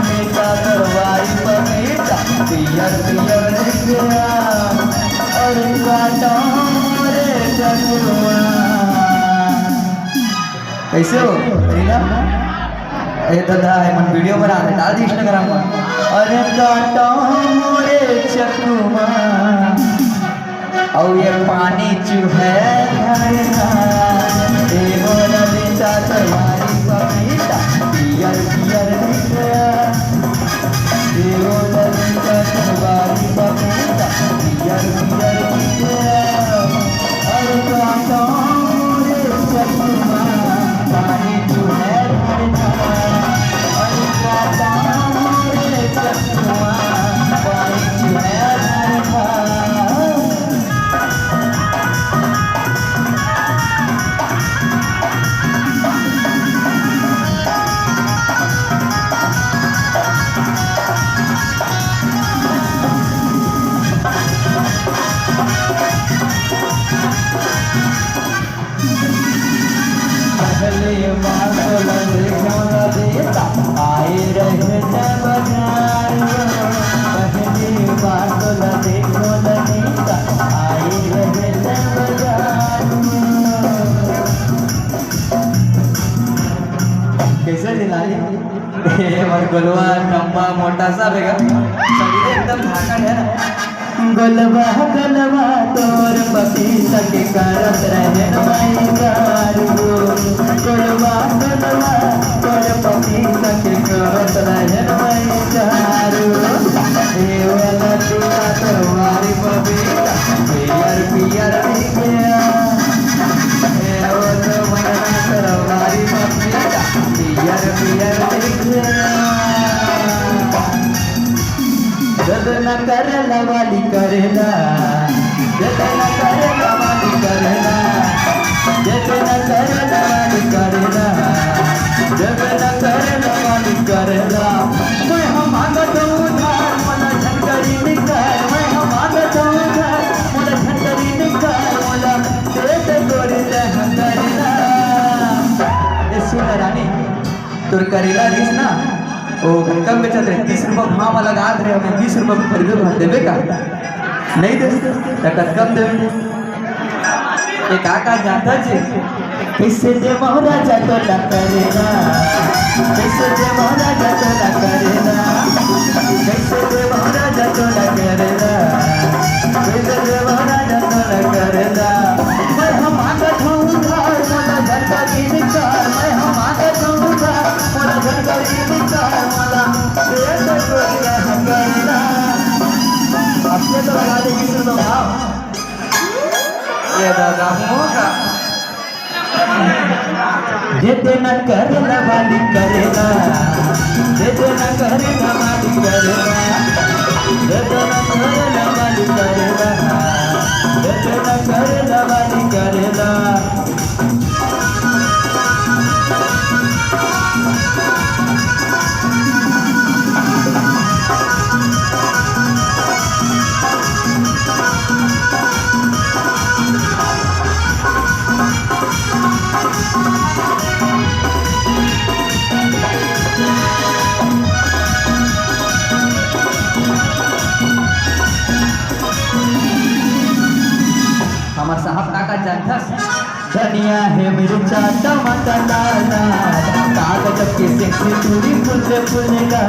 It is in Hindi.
हमेशा करवाई पपीता पियर पियर दिख गया और काटा रे चकुआ। कैसे हो रीना? अरे दादा मन वीडियो बना रहे डाल दी इंस्टाग्राम में। अरे काटा रे चकुआ और ये पानी चूहे ललिता करवाई पपीता पियर पियर दिख गया ललिता करवाई पपीता पियर पियर दिख गया और काटा रे चकुआ पानी चूहे और काटा रे चकुआ पानी चूहे देता आए रहे बाजार पहली बात देखो ललिता आए रहे बाजार। कैसे दिलाई हमारे गोलवा लंबा मोटा सा बेगा शरीर एकदम भाकड़ है ना। गोलवा गोलवा तोर पपीता के करत रहे गोलवा गोलवा तोर पपीता के करत रहे ललिता तुम्हारी पपीता पियर पियर दिख गया तुम्हारी पपीता पियर पियर दिख गया। जदना करला वाली करेला जदना करला वाली करेला जदना करला वाली करेला जदना करला वाली करेला। मैं हम मांगत उधार मोला झटकरी निकाल मैं हम मांगत उधार मोला झटकरी निकाल मोला दे गोरी लह करेला। ए सुन रानी तोर करेला दिस ना ओ कम बेचत रहे 30 रुपये भाव लगा रहे हमें 20 रुपये में खरीदो भाव देवे का नहीं दे कम देवे एक आका जाता जे कैसे दे महाराजा तो ना करेना कैसे दे महाराजा तो ना करेना कैसे दे महाराजा तो ना करेना कैसे दे महाराजा तो ना करेना। मैं हम आगत हूँ उधार मोला झटका की निकाल मैं हम आगत हूँ उधार मोला झटका की निकाल मोला दे गोरिया करेना। आपने तो लगा दे किसी तो भाव ये दादा होगा जेते न करला वाली करेला जेते न करला वाली करेला जेते न करला वाली करेला जेते न करला वाली करेला। हमार साहब काका जानथस धनिया है मिर्चा टमाटर लाल कागज के सेक्सी पूरी फुल फुल का